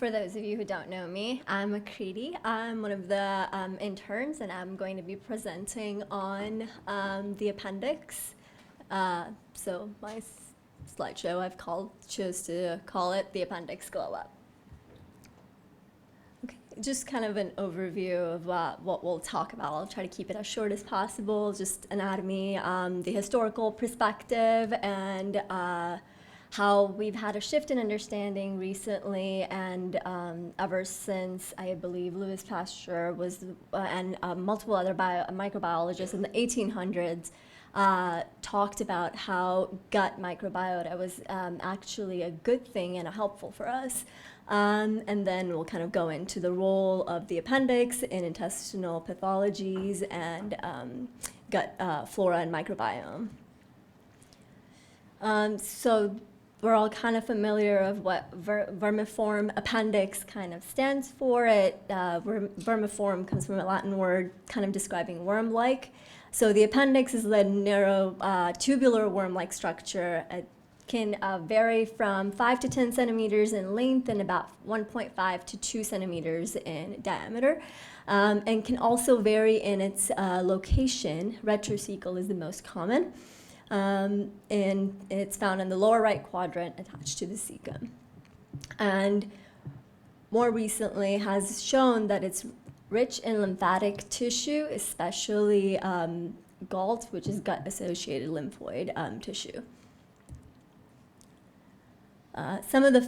For those of you who don't know me, I'm Akriti. I'm one of the interns, and I'm going to be presenting on the appendix. So my slideshow, chose to call it the Appendix Glow Up. Okay, just kind of an overview of what we'll talk about. I'll try to keep it as short as possible, just anatomy, the historical perspective, and how we've had a shift in understanding recently, and ever since, I believe, Louis Pasteur was, and multiple other microbiologists in the 1800s talked about how gut microbiota was actually a good thing and helpful for us. And then we'll kind of go into the role of the appendix in intestinal pathologies and gut flora and microbiome. So we're all kind of familiar of what vermiform appendix kind of stands for. Vermiform comes from a Latin word kind of describing worm-like. So the appendix is a narrow tubular worm-like structure. It can vary from 5 to 10 centimeters in length and about 1.5 to 2 centimeters in diameter, and can also vary in its location. Retrocecal is the most common. And it's found in the lower right quadrant attached to the cecum. And more recently has shown that it's rich in lymphatic tissue, especially GALT, which is gut-associated lymphoid tissue. Some of the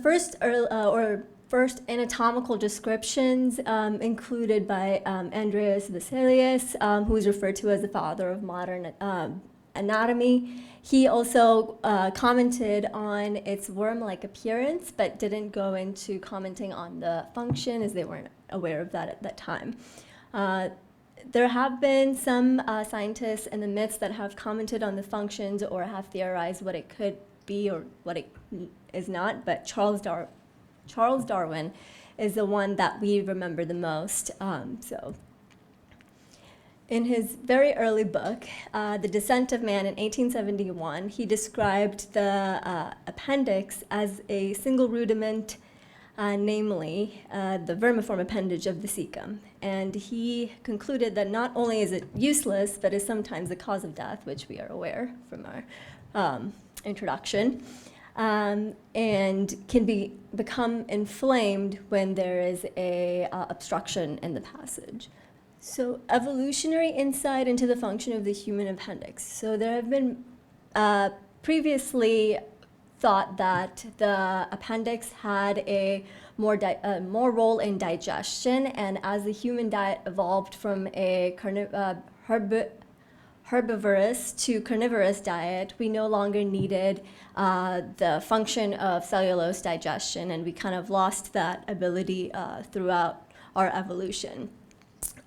first anatomical descriptions included by Andreas Vesalius, who is referred to as the father of modern anatomy. He also commented on its worm-like appearance, but didn't go into commenting on the function, as they weren't aware of that at that time. There have been some scientists in the midst that have commented on the functions or have theorized what it could be or what it is not, but Charles Darwin is the one that we remember the most. In his very early book, The Descent of Man in 1871, he described the appendix as a single rudiment, namely the vermiform appendage of the cecum. And he concluded that not only is it useless, but is sometimes the cause of death, which we are aware from our introduction, and can become inflamed when there is a obstruction in the passage. So evolutionary insight into the function of the human appendix. So there have been previously thought that the appendix had a more role in digestion, and as the human diet evolved from a herbivorous to carnivorous diet, we no longer needed the function of cellulose digestion, and we kind of lost that ability throughout our evolution.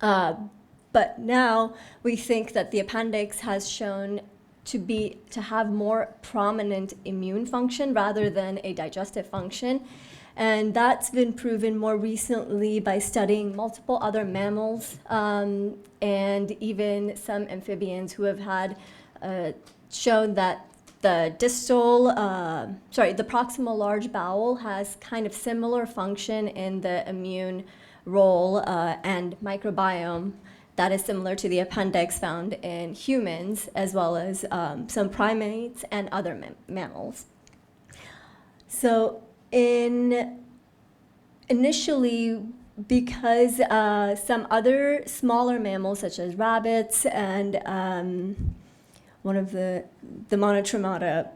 But now we think that the appendix has shown to have more prominent immune function rather than a digestive function. And that's been proven more recently by studying multiple other mammals and even some amphibians who have had shown that the proximal large bowel has kind of similar function in the immune role and microbiome that is similar to the appendix found in humans, as well as some primates and other mammals. So initially, because some other smaller mammals, such as rabbits and one of the monotremata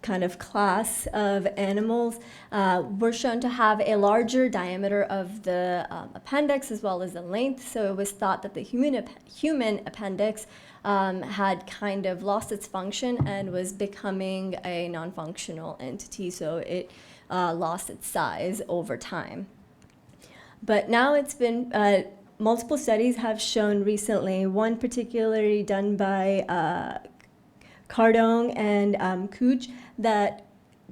kind of class of animals, were shown to have a larger diameter of the appendix as well as the length. So it was thought that the human appendix had kind of lost its function and was becoming a non-functional entity. So it lost its size over time. But now it's been, multiple studies have shown recently, one particularly done by Cardone and Cooch, that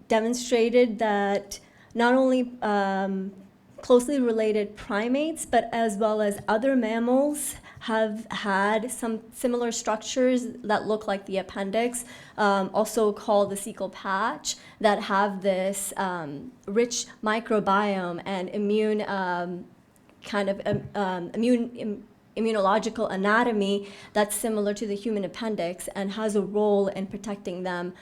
demonstrated that not only closely related primates, but as well as other mammals have had some similar structures that look like the appendix, also called the cecal patch, that have this rich microbiome and immune immunological anatomy that's similar to the human appendix and has a role in protecting them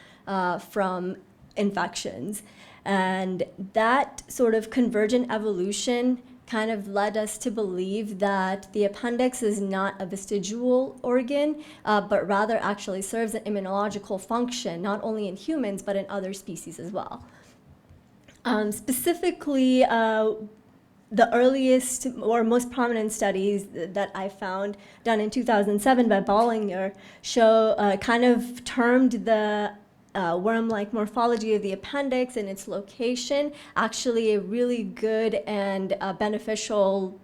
from infections. And that sort of convergent evolution kind of led us to believe that the appendix is not a vestigial organ, but rather actually serves an immunological function, not only in humans, but in other species as well. Specifically, the earliest or most prominent studies that I found, done in 2007 by Bollinger, show kind of termed the worm-like morphology of the appendix and its location actually a really good and beneficial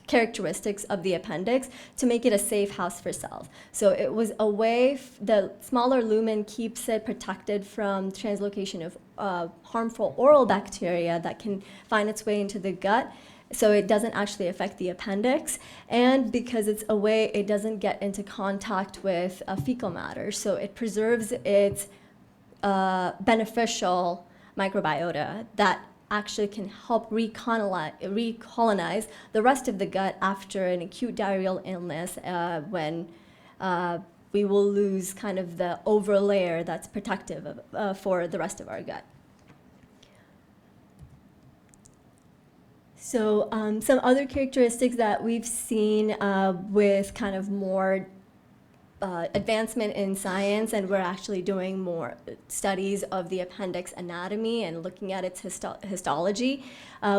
characteristics of the appendix to make it a safe house for cells. So it was a way, the smaller lumen keeps it protected from translocation of harmful oral bacteria that can find its way into the gut, so it doesn't actually affect the appendix, and because it's a way it doesn't get into contact with fecal matter, so it preserves its beneficial microbiota that actually can help recolonize the rest of the gut after an acute diarrheal illness, when we will lose kind of the overlayer that's protective for the rest of our gut. So some other characteristics that we've seen with kind of more advancement in science, and we're actually doing more studies of the appendix anatomy and looking at its histology.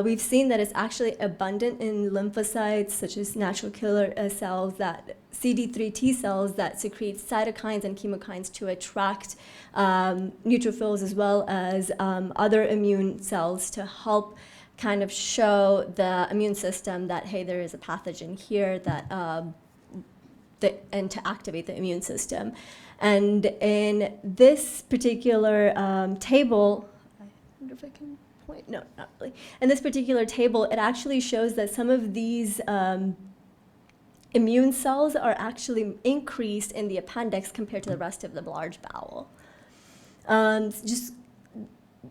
We've seen that it's actually abundant in lymphocytes, such as natural killer cells, that CD3 T cells that secrete cytokines and chemokines to attract neutrophils, as well as other immune cells to help kind of show the immune system that, hey, there is a pathogen here that and to activate the immune system. And in this particular table, I wonder if I can point, no, not really. In this particular table, it actually shows that some of these immune cells are actually increased in the appendix compared to the rest of the large bowel.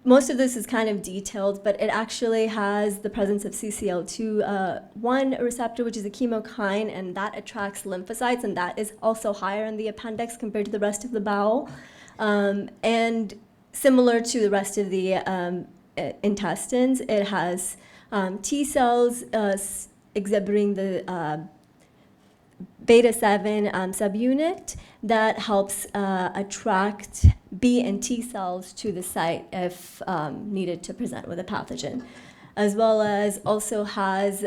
Most of this is kind of detailed, but it actually has the presence of CCL2-1 receptor, which is a chemokine, and that attracts lymphocytes, and that is also higher in the appendix compared to the rest of the bowel. And similar to the rest of the intestines, it has T cells exhibiting the beta-7 subunit that helps attract B and T cells to the site if needed to present with a pathogen, as well as also has,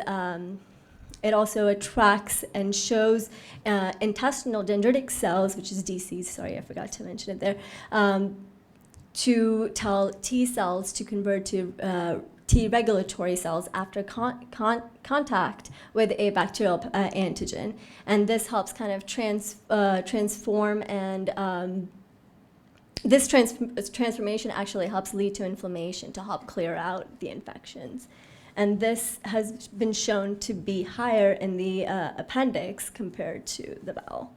it also attracts and shows intestinal dendritic cells, which is DCs, sorry, I forgot to mention it there, to tell T cells to convert to T regulatory cells after contact with a bacterial antigen. And this helps kind of transform, and this transformation actually helps lead to inflammation to help clear out the infections. And this has been shown to be higher in the appendix compared to the bowel.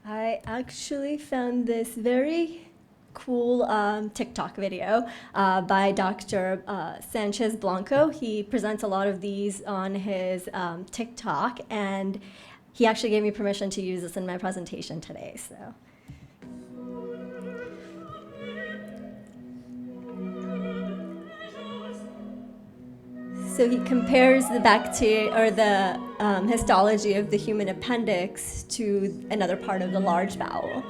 I actually found this very cool TikTok video by Dr. Sanchez Blanco. He presents a lot of these on his TikTok, and he actually gave me permission to use this in my presentation today. So he compares the bacteria or the histology of the human appendix to another part of the large bowel.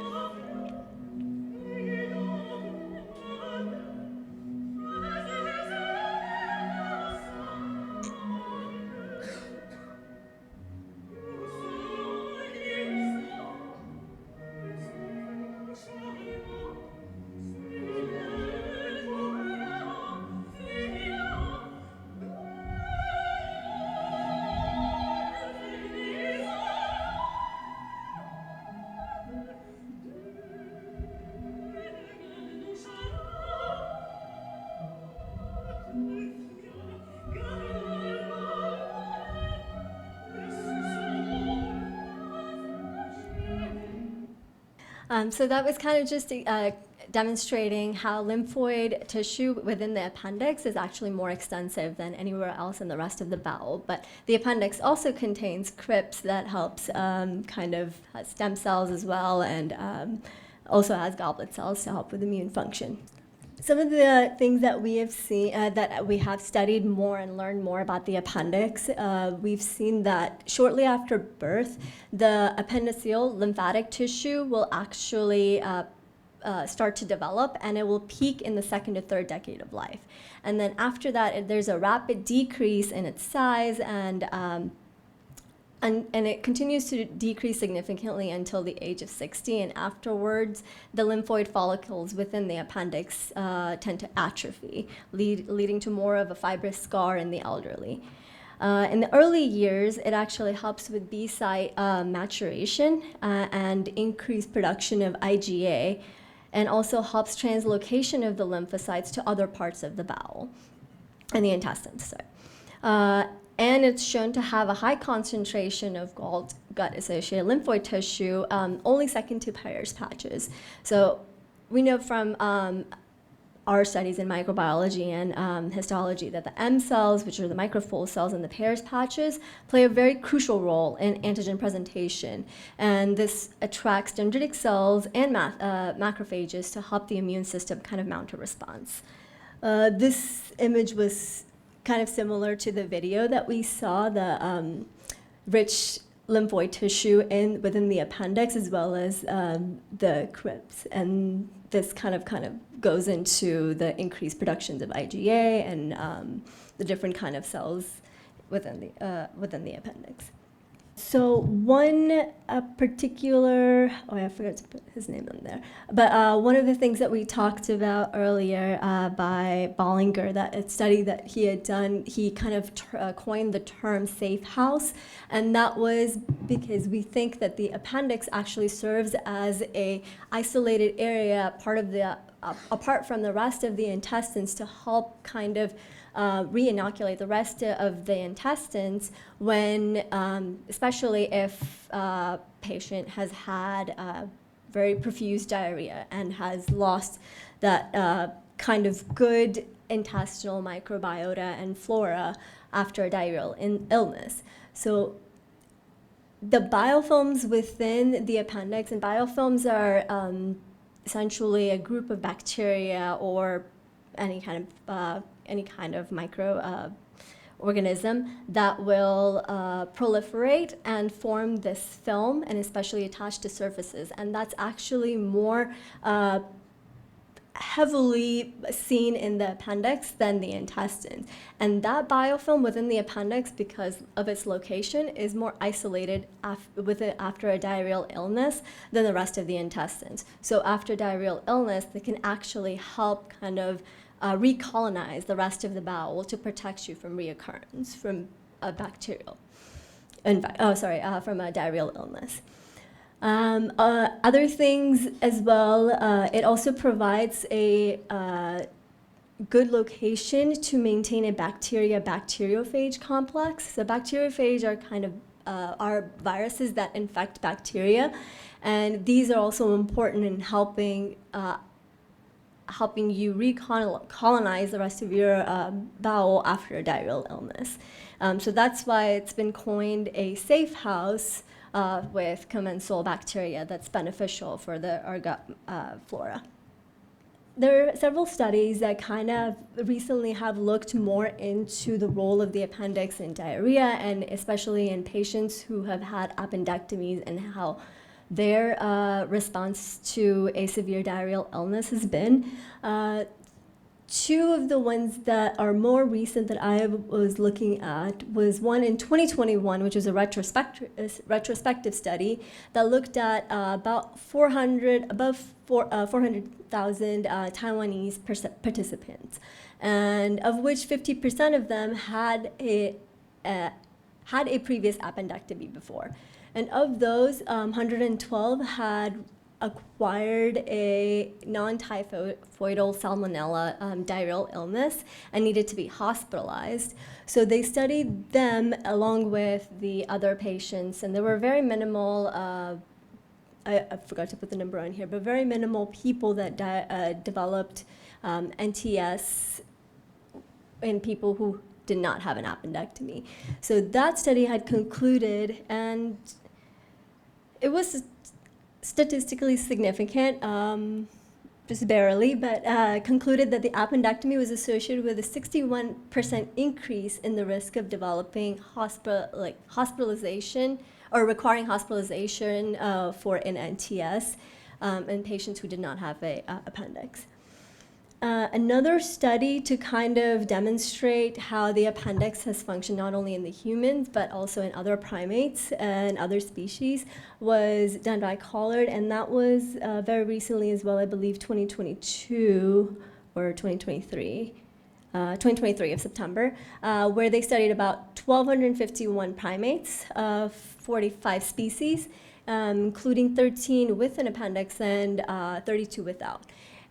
So that was kind of just demonstrating how lymphoid tissue within the appendix is actually more extensive than anywhere else in the rest of the bowel. But the appendix also contains crypts that helps kind of has stem cells as well, and also has goblet cells to help with immune function. Some of the things that we have seen, that we have studied more and learned more about the appendix, we've seen that shortly after birth, the appendiceal lymphatic tissue will actually start to develop, and it will peak in the second to third decade of life. And then after that, there's a rapid decrease in its size, and it continues to decrease significantly until the age of 60, and afterwards, the lymphoid follicles within the appendix tend to atrophy, leading to more of a fibrous scar in the elderly. In the early years, it actually helps with B site maturation and increased production of IgA, and also helps translocation of the lymphocytes to other parts of the bowel and the intestines. And it's shown to have a high concentration of gut-associated lymphoid tissue, only second to Peyer's patches. So we know from our studies in microbiology and histology that the M cells, which are the microfold cells in the Peyer's patches, play a very crucial role in antigen presentation. And this attracts dendritic cells and macrophages to help the immune system kind of mount a response. This image was kind of similar to the video that we saw, the rich lymphoid tissue within the appendix, as well as the crypts. And this kind of goes into the increased productions of IgA and the different kind of cells within the appendix. So one particular, I forgot to put his name on there, but one of the things that we talked about earlier by Bollinger, that a study that he had done, he kind of coined the term safe house, and that was because we think that the appendix actually serves as a isolated area, apart from the rest of the intestines, to help kind of re-inoculate the rest of the intestines when, especially if a patient has had very profuse diarrhea and has lost that kind of good intestinal microbiota and flora after a diarrheal illness. So the biofilms within the appendix, and biofilms are essentially a group of bacteria or any kind of micro organism that will proliferate and form this film, and especially attach to surfaces. And that's actually more heavily seen in the appendix than the intestines. And that biofilm within the appendix, because of its location, is more isolated after a diarrheal illness than the rest of the intestines. So after diarrheal illness, they can actually help kind of recolonize the rest of the bowel to protect you from reoccurrence from a from a diarrheal illness. Other things as well, it also provides a good location to maintain a bacteriophage complex. So bacteriophage are kind of are viruses that infect bacteria, and these are also important in helping you recolonize the rest of your bowel after a diarrheal illness. So that's why it's been coined a safe house with commensal bacteria that's beneficial for our gut flora. There are several studies that kind of recently have looked more into the role of the appendix in diarrhea, and especially in patients who have had appendectomies, and how their response to a severe diarrheal illness has been. Two of the ones that are more recent that I was looking at was one in 2021, which was a retrospective study that looked at about 400,000 Taiwanese participants, and of which 50% of them had a previous appendectomy before. And of those, 112 had acquired a non-typhoidal salmonella diarrheal illness and needed to be hospitalized. So they studied them along with the other patients, and there were very minimal I forgot to put the number on here, but very minimal people that developed NTS in people who did not have an appendectomy. So that study had concluded, and it was statistically significant, just barely, but concluded that the appendectomy was associated with a 61% increase in the risk of developing hospitalization or requiring hospitalization for an NTS in patients who did not have an appendix. Another study to kind of demonstrate how the appendix has functioned not only in the humans but also in other primates and other species was done by Kaur, and that was very recently as well, I believe 2022 or 2023. 2023 of September, where they studied about 1,251 primates of 45 species, including 13 with an appendix and 32 without.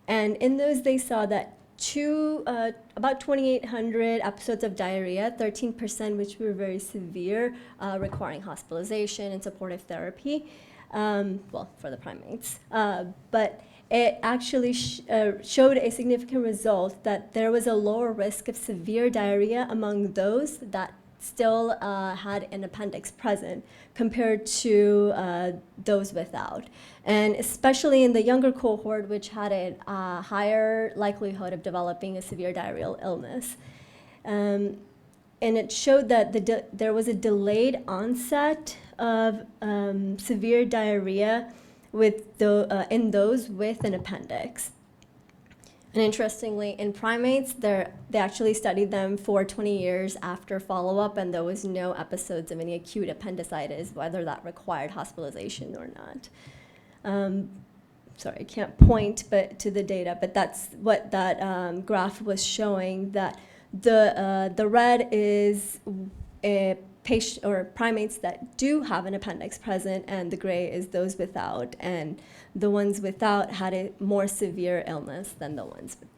And in those, they saw that about 2,800 episodes of diarrhea, 13%, which were very severe, requiring hospitalization and supportive therapy, well, for the primates. But it actually showed a significant result that there was a lower risk of severe diarrhea among those that still had an appendix present compared to those without. And especially in the younger cohort, which had a higher likelihood of developing a severe diarrheal illness. And it showed that there was a delayed onset of severe diarrhea in those with an appendix. And interestingly, in primates, they actually studied them for 20 years after follow-up, and there was no episodes of any acute appendicitis, whether that required hospitalization or not. Sorry, I can't point to the data, but that's what that graph was showing, that the red is a patient or primates that do have an appendix present, and the gray is those without, and the ones without had a more severe illness than the ones with.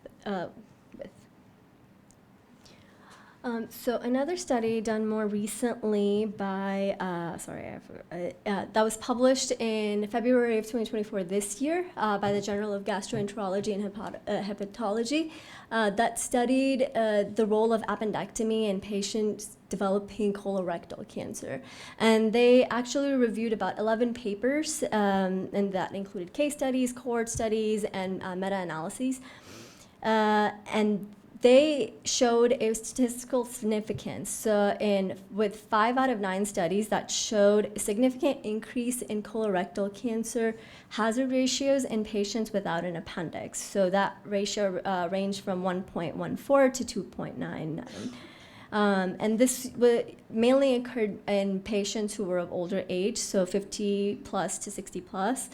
So another study done more recently by, that was published in February of 2024 this year by the Journal of Gastroenterology and Hepatology that studied the role of appendectomy in patients developing colorectal cancer. And they actually reviewed about 11 papers, and that included case studies, cohort studies, and meta-analyses. And they showed a statistical significance with 5 out of 9 studies that showed a significant increase in colorectal cancer hazard ratios in patients without an appendix. So that ratio ranged from 1.14 to 2.99. And this mainly occurred in patients who were of older age, so 50 plus to 60 plus.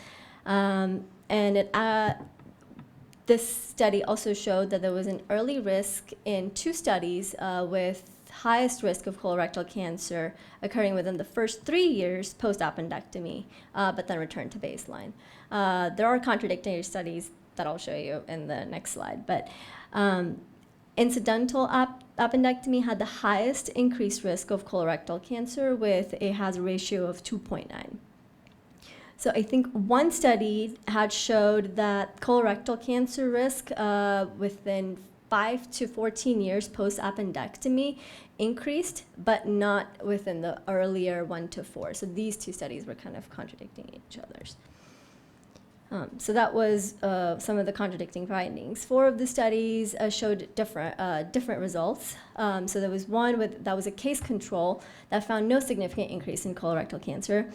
This study also showed that there was an early risk in 2 studies with highest risk of colorectal cancer occurring within the first 3 years post-appendectomy, but then returned to baseline. There are contradictory studies that I'll show you in the next slide, but incidental appendectomy had the highest increased risk of colorectal cancer with a hazard ratio of 2.9. So I think one study had showed that colorectal cancer risk within 5 to 14 years post-appendectomy increased, but not within the earlier 1 to 4. So these 2 studies were kind of contradicting each other's. So that was some of the contradicting findings. 4 of the studies showed different results. So there was one that was a case control that found no significant increase in colorectal cancer.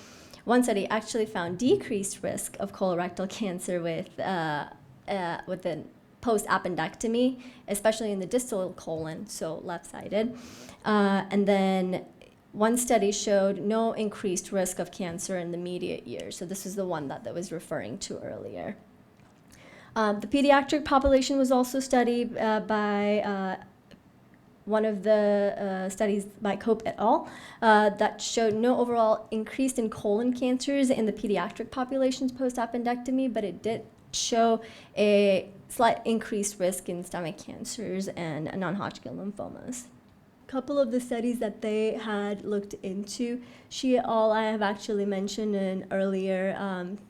One study actually found decreased risk of colorectal cancer with the post-appendectomy, especially in the distal colon, so left-sided. And then one study showed no increased risk of cancer in the immediate years. So this is the one that was referring to earlier. The pediatric population was also studied by one of the studies by Cope et al. That showed no overall increase in colon cancers in the pediatric populations post-appendectomy, but it did show a slight increased risk in stomach cancers and non-Hodgkin lymphomas. couple of the studies that they had looked into, she et al. I have actually mentioned in earlier,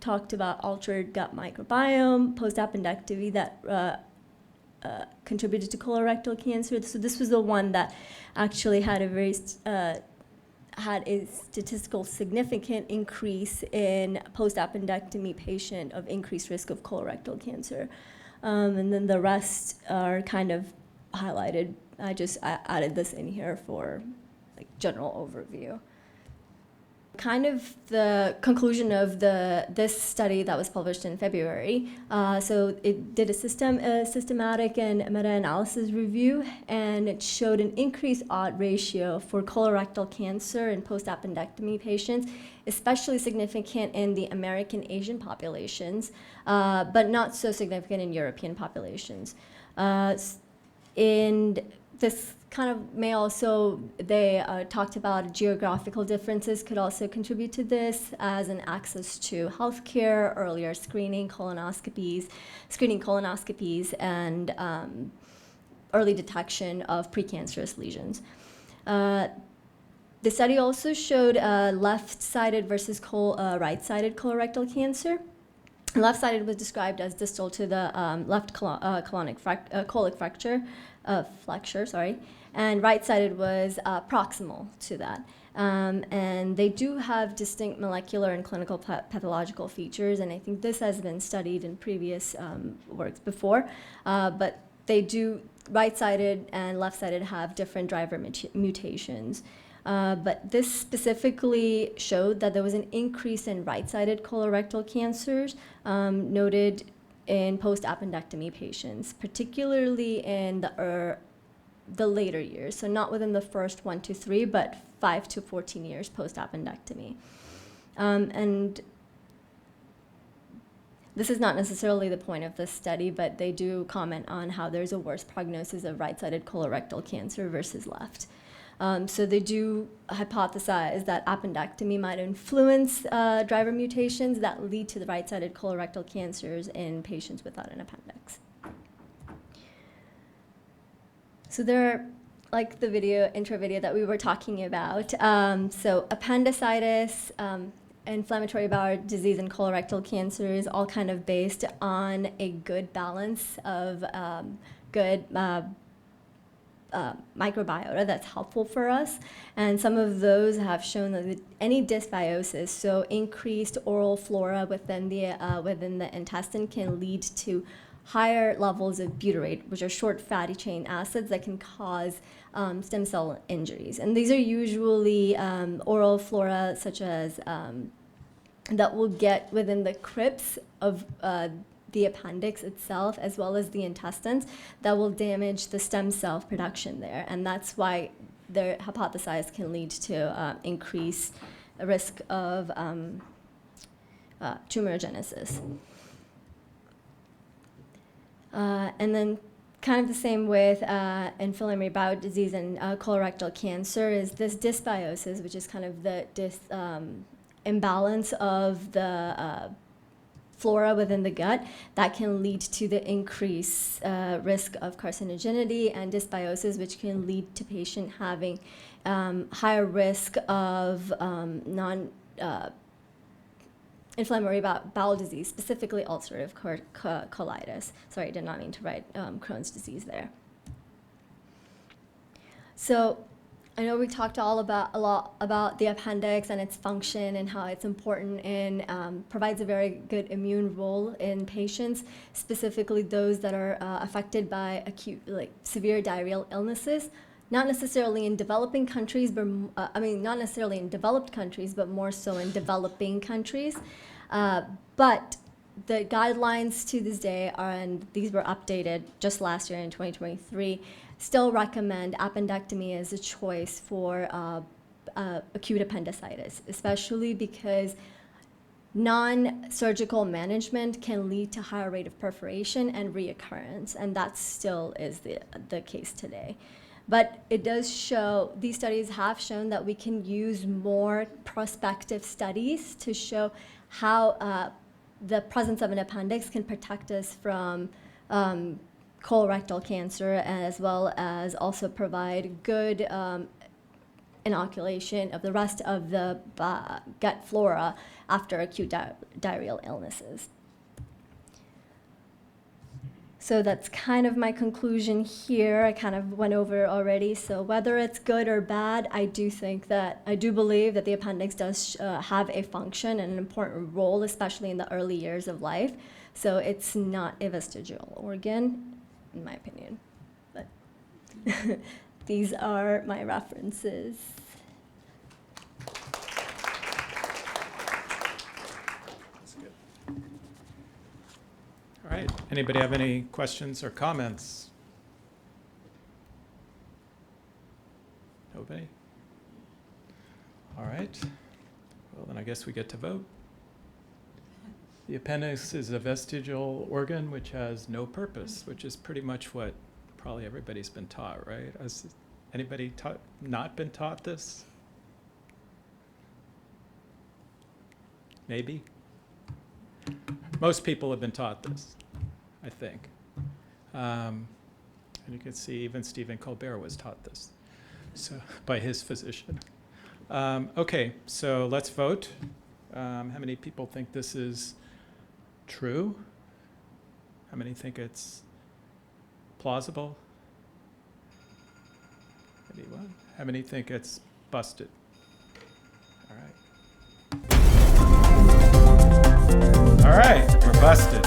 talked about altered gut microbiome, post-appendectomy that contributed to colorectal cancer. So this was the one that actually had a very had a statistical significant increase in post-appendectomy patient of increased risk of colorectal cancer. And then the rest are kind of highlighted. I added this in here for like general overview. Kind of the conclusion of this study that was published in February. So it did a systematic and meta-analysis review, and it showed an increased odds ratio for colorectal cancer in post-appendectomy patients, especially significant in the American Asian populations, but not so significant in European populations. And this kind of may also, they talked about geographical differences could also contribute to this, as in access to healthcare, earlier screening colonoscopies, and early detection of precancerous lesions. The study also showed left-sided versus right-sided colorectal cancer. Left-sided was described as distal to the left colic flexure, and right-sided was proximal to that. And they do have distinct molecular and clinical pathological features, and I think this has been studied in previous works before, but they do, right-sided and left-sided have different driver mutations. But this specifically showed that there was an increase in right-sided colorectal cancers noted in post-appendectomy patients, particularly in the later years, so not within the first 1 to 3, but 5 to 14 years post-appendectomy. And this is not necessarily the point of this study, but they do comment on how there's a worse prognosis of right-sided colorectal cancer versus left. So they do hypothesize that appendectomy might influence driver mutations that lead to the right-sided colorectal cancers in patients without an appendix. So they're like the intro video that we were talking about. So appendicitis, inflammatory bowel disease, and colorectal cancer is all kind of based on a good balance of good microbiota that's helpful for us, and some of those have shown that any dysbiosis, so increased oral flora within the intestine, can lead to higher levels of butyrate, which are short fatty chain acids that can cause stem cell injuries. And these are usually oral flora such as that will get within the crypts of the appendix itself, as well as the intestines, that will damage the stem cell production there. And that's why they're hypothesized can lead to increased risk of tumorigenesis. And then kind of the same with inflammatory bowel disease and colorectal cancer is this dysbiosis, which is kind of the imbalance of the flora within the gut that can lead to the increased risk of carcinogenity and dysbiosis, which can lead to patient having higher risk of inflammatory bowel disease, specifically ulcerative colitis. Sorry, I did not mean to write Crohn's disease there. So I know we talked a lot about the appendix and its function and how it's important and provides a very good immune role in patients, specifically those that are affected by acute, severe diarrheal illnesses. Not necessarily in developing countries, but not necessarily in developed countries, but more so in developing countries. But the guidelines to this day are, and these were updated just last year in 2023, still recommend appendectomy as a choice for acute appendicitis, especially because non-surgical management can lead to higher rate of perforation and reoccurrence, and that still is the case today. But it does show, these studies have shown that we can use more prospective studies to show how the presence of an appendix can protect us from colorectal cancer, as well as also provide good inoculation of the rest of the gut flora after acute diarrheal illnesses. So that's kind of my conclusion here. I kind of went over it already. So whether it's good or bad, I do believe that the appendix does have a function and an important role, especially in the early years of life. So it's not a vestigial organ, in my opinion. But these are my references. All right, anybody have any questions or comments? Nobody? All right, well then I guess we get to vote. The appendix is a vestigial organ which has no purpose, which is pretty much what probably everybody's been taught, right? Has anybody not been taught this? Maybe? Most people have been taught this, I think. And you can see even Stephen Colbert was taught this by his physician. Okay, so let's vote. How many people think this is true? How many think it's plausible? Anyone? How many think it's busted? All right. All right, we're busted.